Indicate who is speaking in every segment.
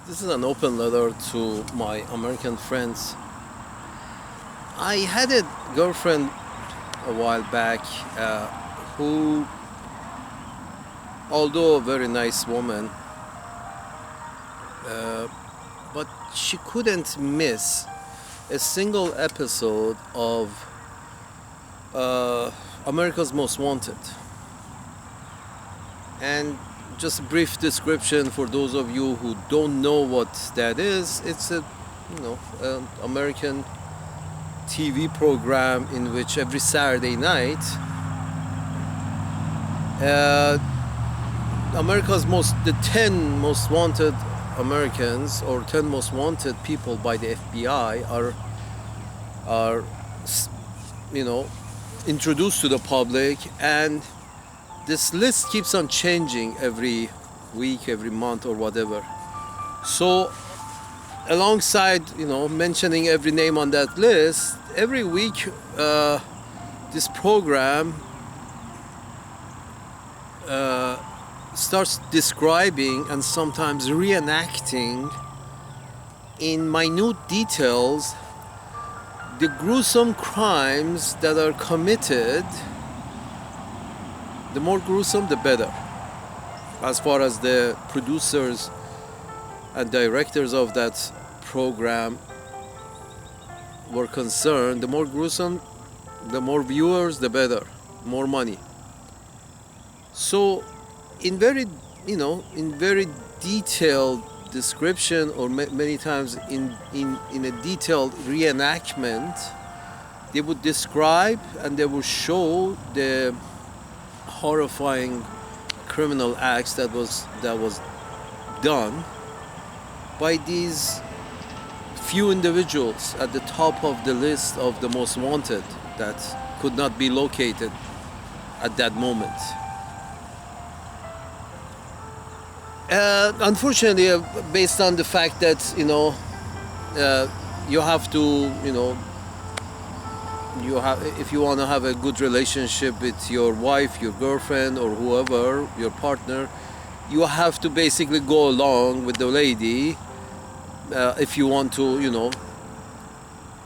Speaker 1: This is an open letter to my American friends. I had a girlfriend a while back who, although a very nice woman, uh, but she couldn't miss a single episode of America's Most Wanted. And just a brief description for those of you who don't know what that is. It's an American TV program in which every Saturday night, uh, the 10 most wanted Americans or 10 most wanted people by the FBI are you know introduced to the public, and this list keeps on changing every week, every month, or whatever. So, alongside mentioning every name on that list, every week this program starts describing and sometimes reenacting in minute details the gruesome crimes that are committed. The more gruesome, the better. As far as the producers and directors of that program were concerned, the more gruesome, the more viewers, the better, more money. So, in very detailed description, or many times in a detailed reenactment, they would describe and they would show the horrifying criminal acts that was done by these few individuals at the top of the list of the most wanted that could not be located at that moment. Unfortunately, based on the fact that you have to if you want to have a good relationship with your wife, your girlfriend, or whoever, your partner, you have to basically go along with the lady if you want to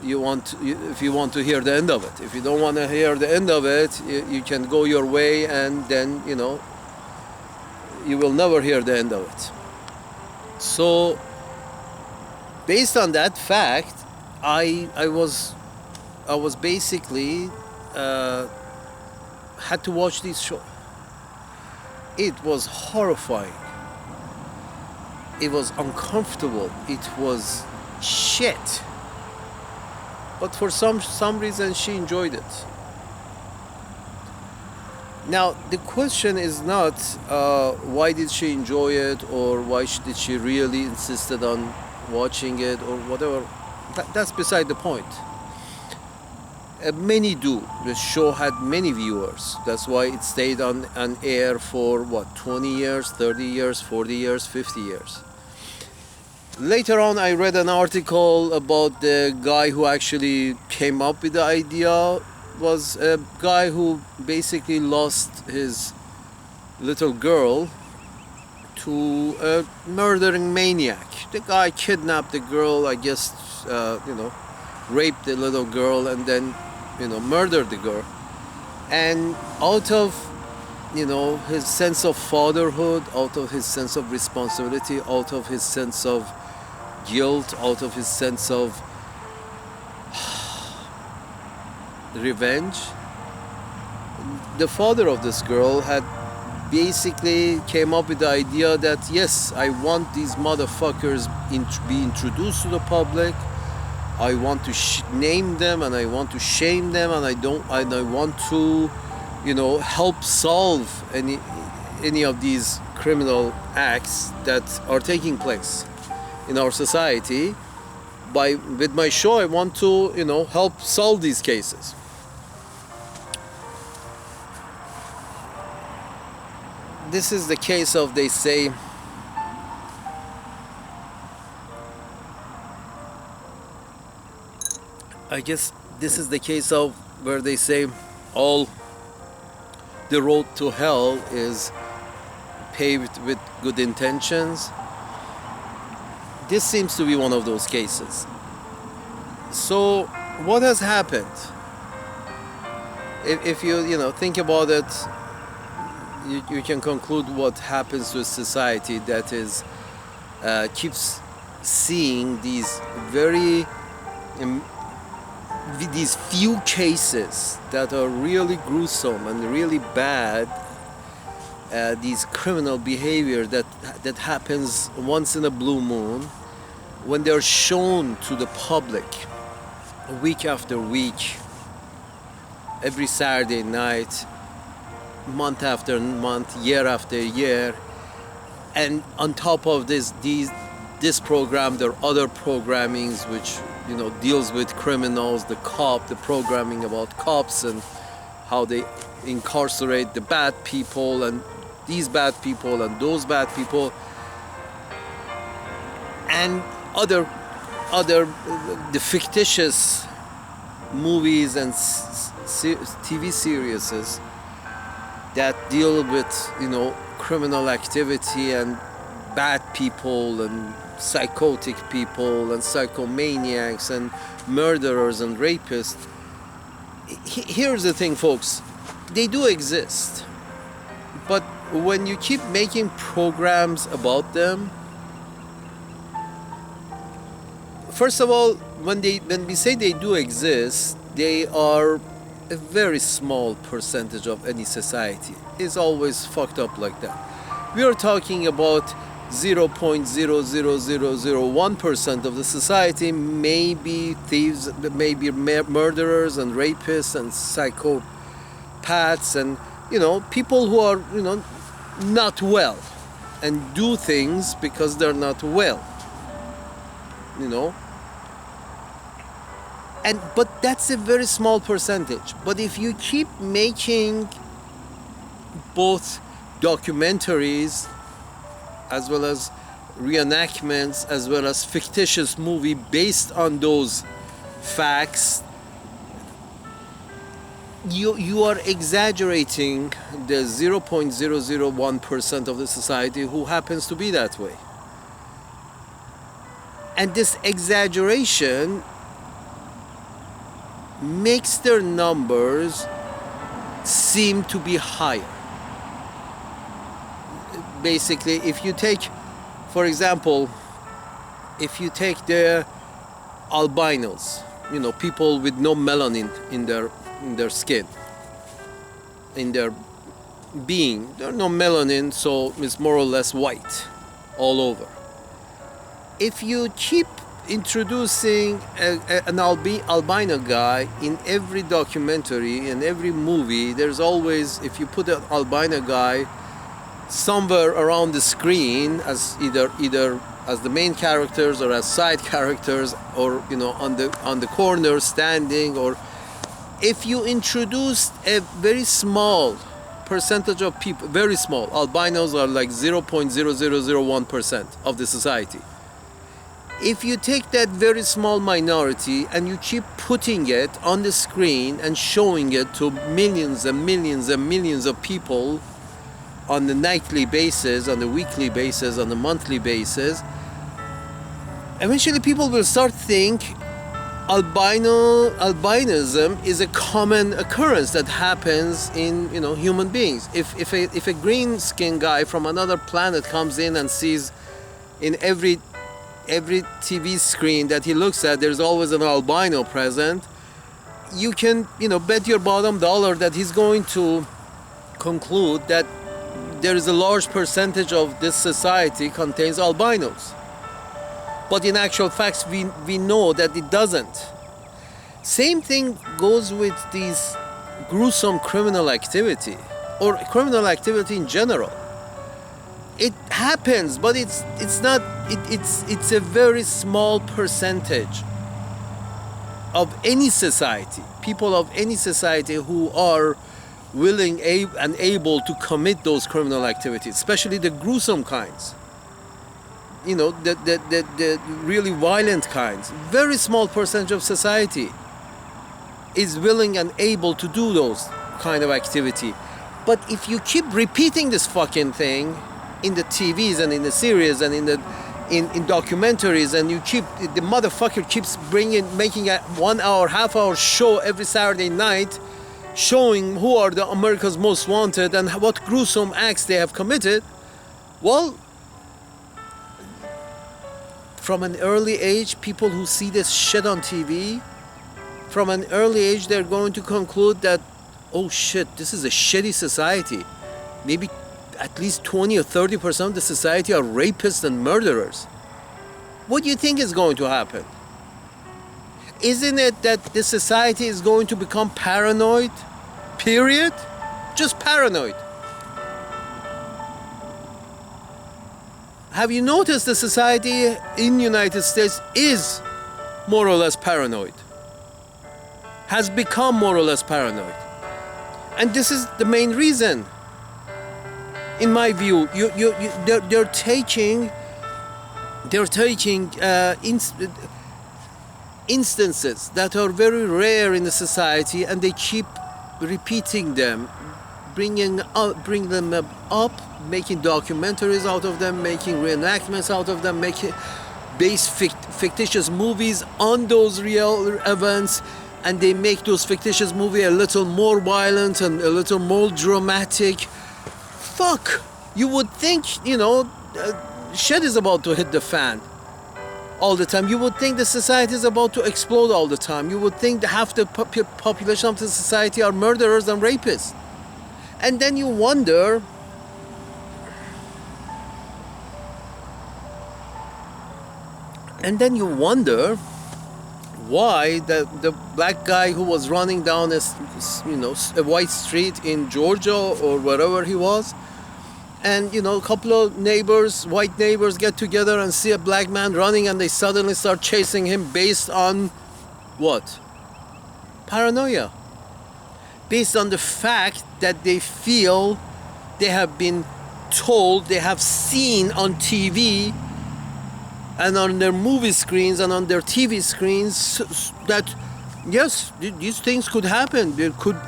Speaker 1: if you want to hear the end of it. If you don't want to hear the end of it, you can go your way, and then you will never hear the end of it. So based on that fact, I was basically had to watch this show. It was horrifying. It was uncomfortable. It was shit. But for some reason, she enjoyed it. Now, the question is not why did she enjoy it, or why did she really insisted on watching it, or whatever. That's beside the point. Many do. The show had many viewers. That's why it stayed on air for 20 years, 30 years, 40 years, 50 years. Later on, I read an article about the guy who actually came up with the idea. Was a guy who basically lost his little girl to a murdering maniac. The guy kidnapped the girl, I guess, raped the little girl, and then murdered the girl. And out of his sense of fatherhood, out of his sense of responsibility, out of his sense of guilt, out of his sense of revenge, the father of this girl had basically came up with the idea that, yes, I want these motherfuckers be introduced to the public. I want to name them, and I want to shame them, and I want to help solve any of these criminal acts that are taking place in our society. With my show, I want to help solve these cases. This is the case of, they say, I guess this is the case of where they say all the road to hell is paved with good intentions. this seems to be one of those cases. So what has happened? If you think about it, you can conclude what happens to a society that is keeps seeing these very these few cases that are really gruesome and really bad, these criminal behavior that happens once in a blue moon, when they're shown to the public week after week, every Saturday night, month after month, year after year. And on top of this program, there are other programmings which deals with criminals, the programming about cops and how they incarcerate the bad people and these bad people and those bad people, and other the fictitious movies and TV series that deal with criminal activity and bad people and psychotic people and psychomaniacs and murderers and rapists. Here's the thing, folks, they do exist, but when you keep making programs about them, first of all, when we say they do exist, they are a very small percentage of any society. It's always fucked up like that. We are talking about 0.00001% of the society, maybe thieves, maybe murderers and rapists and psychopaths and people who are not well and do things because they're not well, but that's a very small percentage. But if you keep making both documentaries as well as reenactments as well as fictitious movie based on those facts, you are exaggerating the 0.001% of the society who happens to be that way. And this exaggeration makes their numbers seem to be higher. Basically, if you take, for example, if you take the albinos, people with no melanin in their skin, in their being, there's no melanin, so it's more or less white all over. If you keep introducing an albino guy in every documentary and every movie, there's always, if you put an albino guy somewhere around the screen as either as the main characters or as side characters, or on the corner standing, or if you introduced a very small percentage of people, very small, albinos are like 0.0001% of the society. If you take that very small minority and you keep putting it on the screen and showing it to millions and millions and millions of people on the nightly basis, on the weekly basis, on the monthly basis, eventually people will start think albinism is a common occurrence that happens in human beings. If a green skinned guy from another planet comes in and sees in every TV screen that he looks at, there's always an albino present, you can bet your bottom dollar that he's going to conclude that there is a large percentage of this society contains albinos. But in actual facts, we know that it doesn't. Same thing goes with these gruesome criminal activity, or criminal activity in general. It happens, but it's a very small percentage of any society, people of any society who are willing and able to commit those criminal activities, especially the gruesome kinds. The really violent kinds. Very small percentage of society is willing and able to do those kind of activity. But if you keep repeating this fucking thing in the TVs and in the series and in the in documentaries, and you keep the motherfucker keeps making a 1 hour, half hour show every Saturday night, showing who are the America's most wanted and what gruesome acts they have committed. Well, from an early age, people who see this shit on TV, from an early age, they're going to conclude that, oh shit, this is a shitty society. Maybe at least 20 or 30% of the society are rapists and murderers. What do you think is going to happen? Isn't it that the society is going to become paranoid? Period? Just paranoid. Have you noticed the society in the United States is more or less paranoid? Has become more or less paranoid. And this is the main reason. In my view, they're taking instances that are very rare in the society, and they keep repeating them, bring them up, making documentaries out of them, making reenactments out of them, making fictitious movies on those real events, and they make those fictitious movies a little more violent and a little more dramatic. Fuck! You would think, shit is about to hit the fan all the time. You would think the society is about to explode all the time. You would think that half the population of the society are murderers and rapists. And then you wonder, why the black guy who was running down a white street in Georgia or wherever he was, and a couple of white neighbors get together and see a black man running, and they suddenly start chasing him based on what? Paranoia. Based on the fact that they feel they have been told, they have seen on TV and on their movie screens and on their TV screens that yes, these things could happen.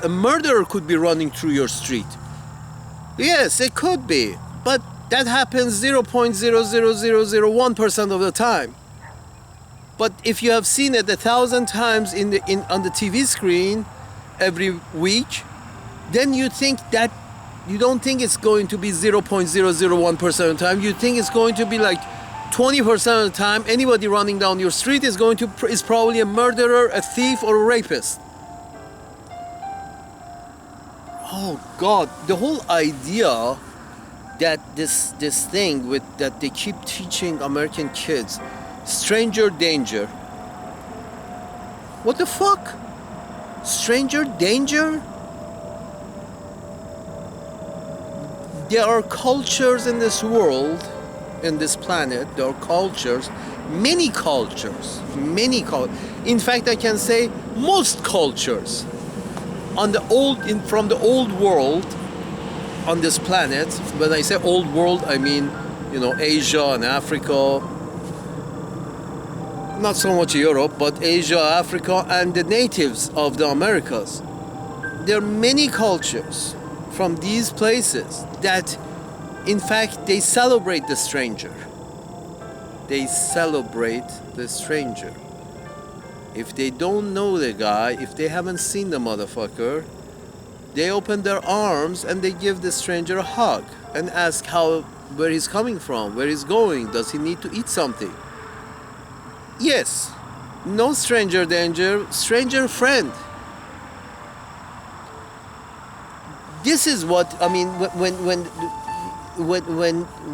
Speaker 1: A murderer could be running through your street. Yes, it could be, but that happens 0.00001% of the time. But if you have seen it 1,000 times on the TV screen every week, then you don't think it's going to be 0.001% of the time. You think it's going to be like 20% of the time. Anybody running down your street is probably a murderer, a thief, or a rapist. Oh God, the whole idea that this thing that they keep teaching American kids, stranger danger. What the fuck? Stranger danger? There are cultures in this world, in this planet, there are cultures, many cultures. In fact, I can say most cultures from the old world on this planet. When I say old world, I mean, Asia and Africa, not so much Europe, but Asia, Africa, and the natives of the Americas. There are many cultures from these places that, in fact, they celebrate the stranger. They celebrate the stranger. If they don't know the guy, if they haven't seen the motherfucker, they open their arms and they give the stranger a hug and ask where he's coming from, where he's going, does he need to eat something? Yes, no stranger danger, stranger friend. This is what I mean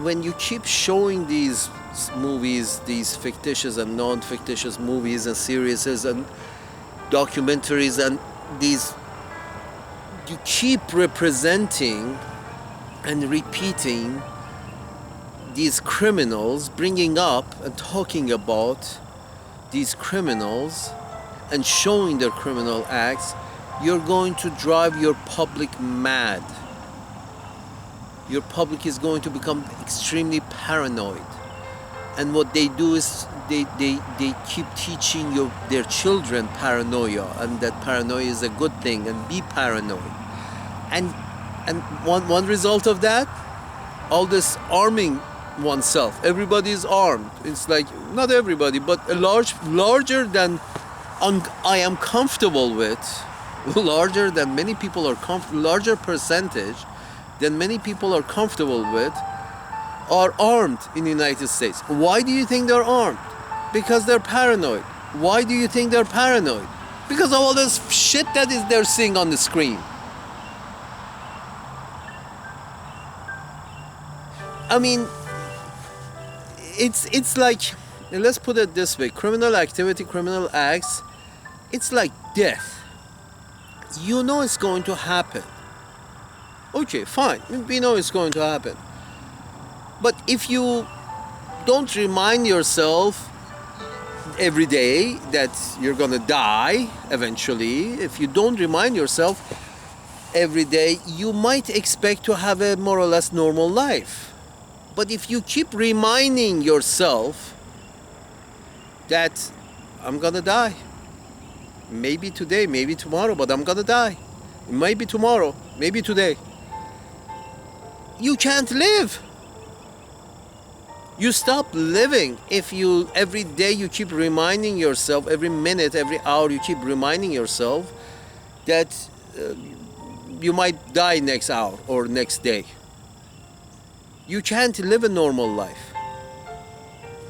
Speaker 1: when you keep showing these movies, these fictitious and non-fictitious movies and series and documentaries, and you keep representing and repeating these criminals, bringing up and talking about these criminals and showing their criminal acts, you're going to drive your public mad. Your public is going to become extremely paranoid. And what they do is they keep teaching their children paranoia, and that paranoia is a good thing, and be paranoid. And one result of that, all this arming oneself. Everybody is armed. It's like, not everybody, but a larger than I am comfortable with, larger than many people are larger percentage than many people are comfortable with, are armed in the United States. Why do you think they're armed? Because they're paranoid. Why do you think they're paranoid? Because of all this shit that they're seeing on the screen. I mean, it's like, let's put it this way, criminal activity, criminal acts, it's like death. You know it's going to happen. Okay, fine, we know it's going to happen. But if you don't remind yourself every day that you're gonna die eventually, if you don't remind yourself every day, you might expect to have a more or less normal life. But if you keep reminding yourself that I'm gonna die, maybe today, maybe tomorrow, but I'm gonna die. It might be tomorrow, maybe today. You can't live. You stop living if you every day you keep reminding yourself, every minute, every hour you keep reminding yourself that you might die next hour or next day. You can't live a normal life.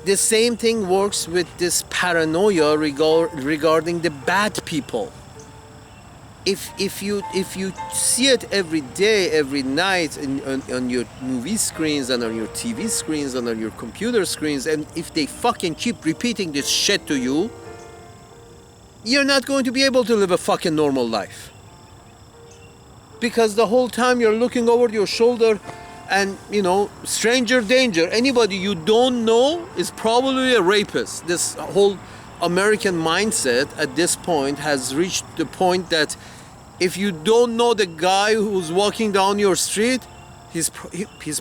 Speaker 1: The same thing works with this paranoia regarding the bad people. If you see it every day, every night on your movie screens and on your TV screens and on your computer screens, and if they fucking keep repeating this shit to you, you're not going to be able to live a fucking normal life. Because the whole time you're looking over your shoulder and, you know, stranger danger. Anybody you don't know is probably a rapist. This whole American mindset at this point has reached the point that if you don't know the guy who's walking down your street, he's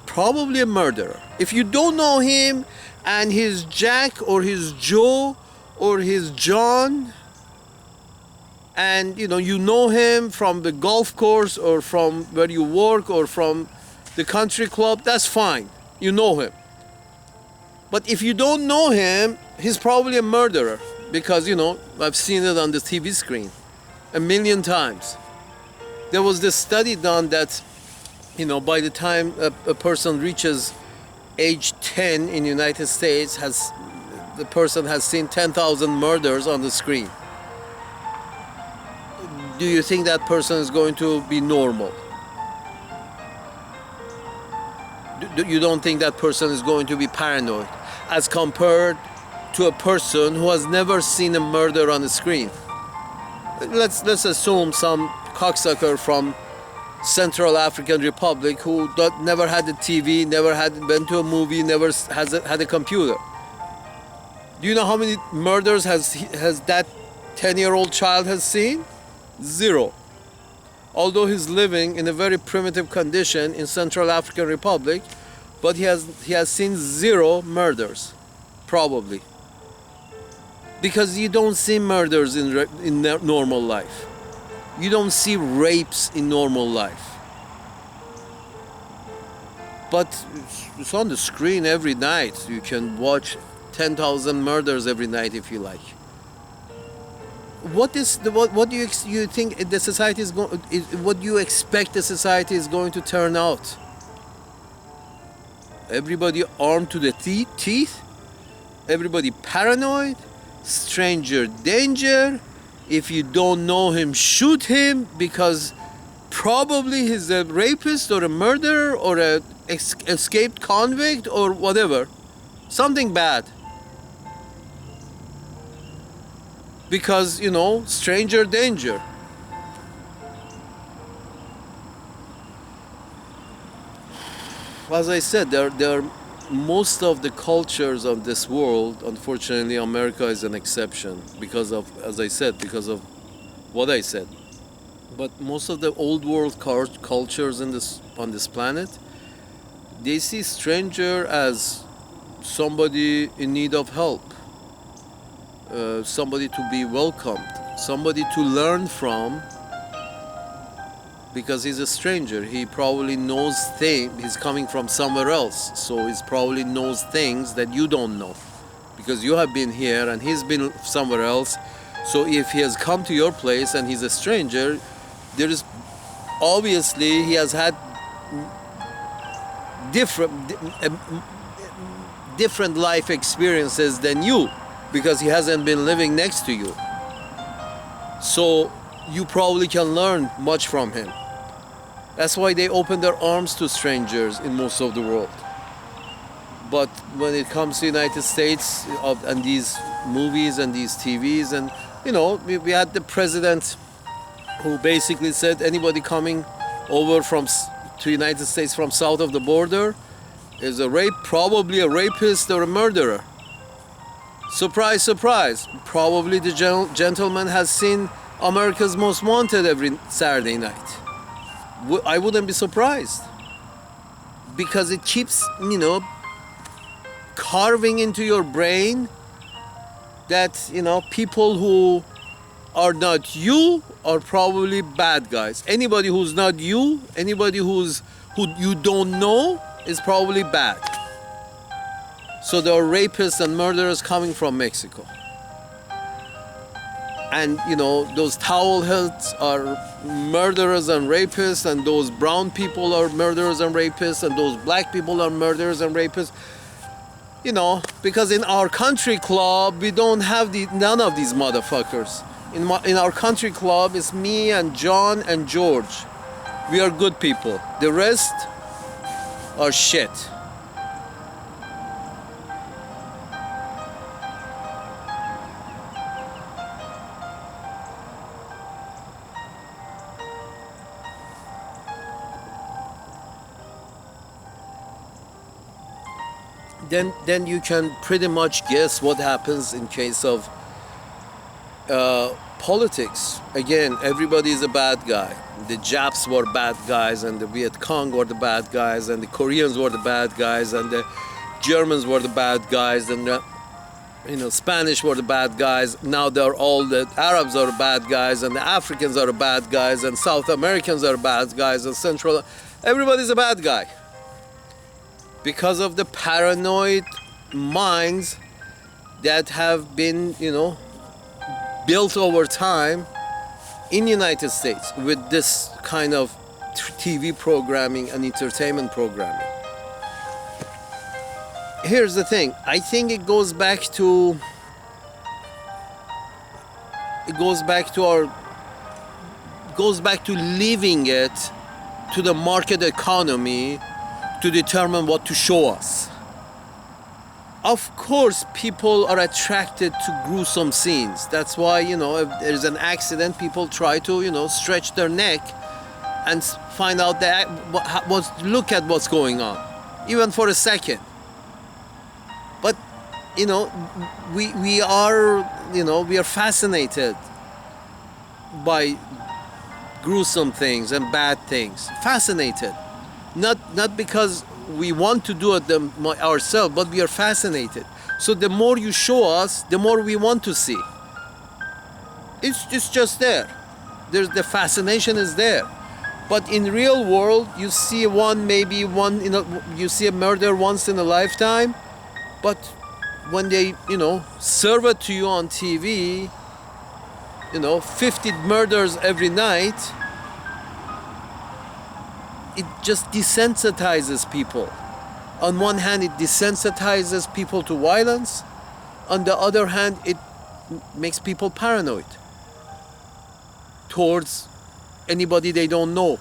Speaker 1: probably a murderer. If you don't know him and his Jack or his Joe or his John, and you know him from the golf course or from where you work or from the country club, that's fine. You know him. But if you don't know him, he's probably a murderer. Because, I've seen it on the TV screen 1,000,000 times. There was this study done that, by the time a person reaches age 10 in the United States, the person has seen 10,000 murders on the screen. Do you think that person is going to be normal? You don't think that person is going to be paranoid as compared to a person who has never seen a murder on the screen? Let's assume some cocksucker from Central African Republic who never had a TV, never had been to a movie, never had a computer. Do you know how many murders has that 10-year-old child has seen? 0. Although he's living in a very primitive condition in Central African Republic, but he has seen 0 murders, probably. Because you don't see murders in normal life. You don't see rapes in normal life. But it's on the screen every night. You can watch 10,000 murders every night if you like. What do you think the society is going? What do you expect the society is going to turn out? Everybody armed to the teeth, everybody paranoid, stranger danger. If you don't know him, shoot him because probably he's a rapist or a murderer or a escaped convict or whatever, something bad. Because, stranger danger. As I said, there are most of the cultures of this world. Unfortunately, America is an exception because of, as I said, because of what I said. But most of the old world cultures on this planet, they see stranger as somebody in need of help. Somebody to be welcomed, somebody to learn from, because he's a stranger. He probably knows things. He's coming from somewhere else, so he probably knows things that you don't know, because you have been here and he's been somewhere else. So if he has come to your place and he's a stranger, there is obviously he has had different life experiences than you, because he hasn't been living next to you. So you probably can learn much from him. That's why they open their arms to strangers in most of the world. But when it comes to United States and these movies and these TVs, and we had the president who basically said anybody coming over to United States from south of the border is probably a rapist or a murderer. Surprise, surprise. Probably the gentleman has seen America's Most Wanted every Saturday night. I wouldn't be surprised, because it keeps, carving into your brain that, people who are not you are probably bad guys. Anybody who's not you, anybody who you don't know is probably bad. So there are rapists and murderers coming from Mexico. And those towel heads are murderers and rapists, and those brown people are murderers and rapists, and those black people are murderers and rapists. Because in our country club we don't have none of these motherfuckers. In our country club it's me and John and George. We are good people. The rest are shit. Then you can pretty much guess what happens in case of politics. Again, everybody is a bad guy. The Japs were bad guys, and the Viet Cong were the bad guys, and the Koreans were the bad guys, and the Germans were the bad guys, and the Spanish were the bad guys. Now they're all the Arabs are the bad guys, and the Africans are the bad guys, and South Americans are the bad guys, and everybody's a bad guy. Because of the paranoid minds that have been, built over time in the United States with this kind of TV programming and entertainment programming. Here's the thing. I think it goes back to leaving it to the market economy to determine what to show us. Of course, people are attracted to gruesome scenes. That's why, if there's an accident, people try to, stretch their neck and find out look at what's going on, even for a second. But, we are fascinated by gruesome things and bad things. Fascinated. Not because we want to do it ourselves, but we are fascinated. So the more you show us, the more we want to see. It's just there. The fascination is there. But in real world, you see you see a murder once in a lifetime. But when they, serve it to you on TV, 50 murders every night, it just desensitizes people. On one hand, it desensitizes people to violence. On the other hand, it makes people paranoid towards anybody they don't know.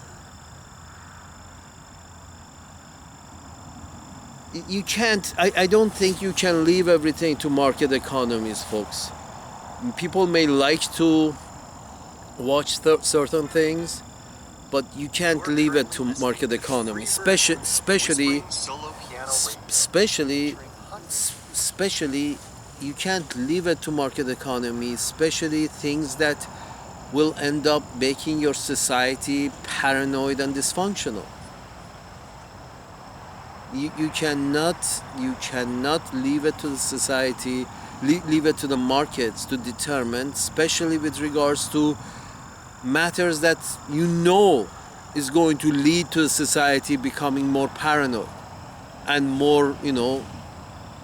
Speaker 1: You can't, I don't think you can leave everything to market economies, folks. People may like to watch certain things, but you can't leave it to market economy, especially you can't leave it to market economy, especially things that will end up making your society paranoid and dysfunctional. You cannot leave it to the society, leave it to the markets to determine, especially with regards to matters that is going to lead to a society becoming more paranoid and more,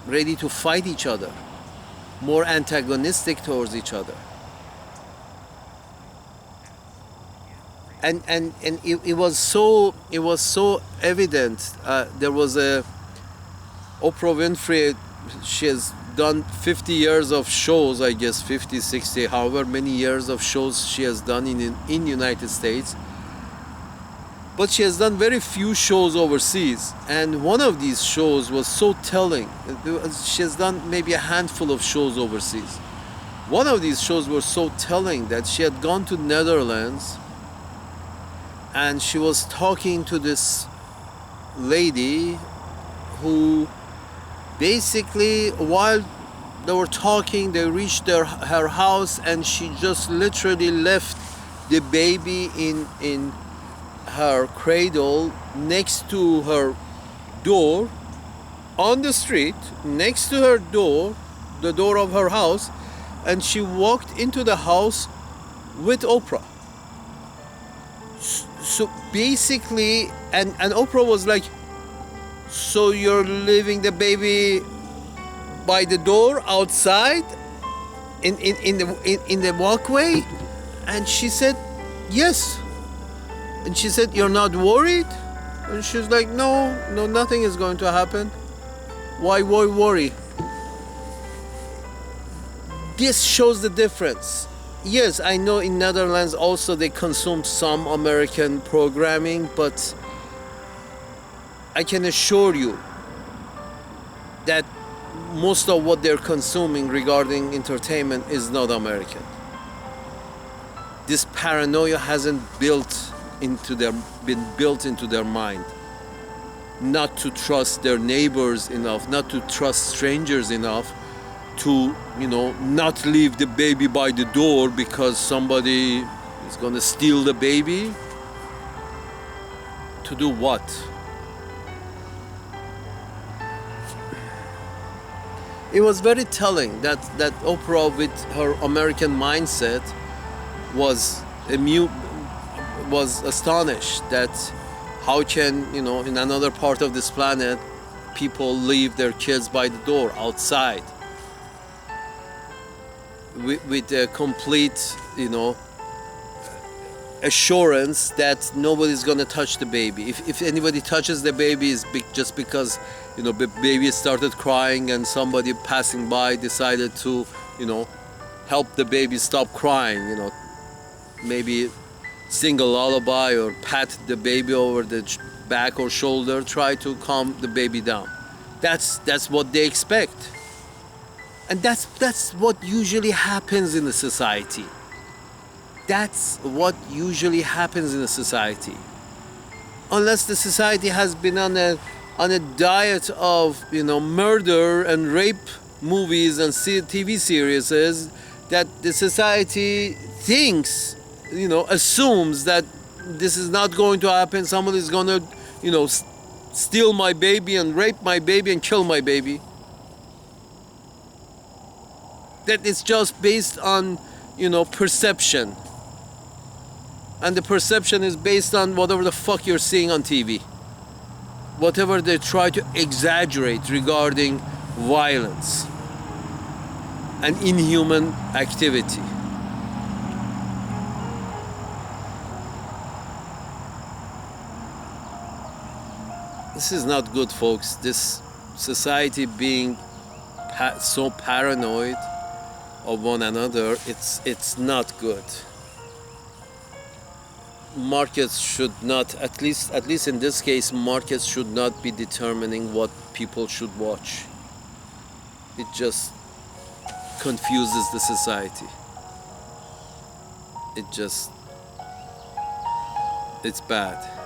Speaker 1: ready to fight each other, more antagonistic towards each other. And it was so evident. There was a Oprah Winfrey. She has done 50 years of shows, I guess 50, 60, however many years of shows she has done in United States. But she has done very few shows overseas, and one of these shows was so telling. She has done maybe a handful of shows overseas. One of these shows was so telling that she had gone to Netherlands and she was talking to this lady who basically, while they were talking, they reached her house, and she just literally left the baby in her cradle next to her door on the street, next to her door, the door of her house, and she walked into the house with Oprah. So basically, and Oprah was like, so you're leaving the baby by the door outside in the walkway? And she said, yes. And she said, you're not worried? And she's like, no, nothing is going to happen. Why worry? This shows the difference. Yes, I know in Netherlands also they consume some American programming, but I can assure you that most of what they're consuming regarding entertainment is not American. This paranoia hasn't been built into their mind. Not to trust their neighbors enough, not to trust strangers enough to, not leave the baby by the door because somebody is gonna steal the baby. To do what? It was very telling that Oprah, with her American mindset, was astonished that how can, in another part of this planet, people leave their kids by the door outside with a complete, assurance that nobody's gonna touch the baby. If anybody touches the baby, is just because, the baby started crying and somebody passing by decided to, help the baby stop crying, maybe sing a lullaby or pat the baby over the back or shoulder, try to calm the baby down. That's what they expect. And that's what usually happens in a society. That's what usually happens in a society. Unless the society has been on a diet of, murder and rape movies and TV series, that the society thinks, assumes that this is not going to happen. Somebody's going to, steal my baby and rape my baby and kill my baby. That it's just based on, perception. And the perception is based on whatever the fuck you're seeing on TV. Whatever they try to exaggerate regarding violence and inhuman activity. This is not good, folks. This society being so paranoid of one another, it's not good. Markets should not, at least in this case, markets should not be determining what people should watch. It just confuses the society. It's bad.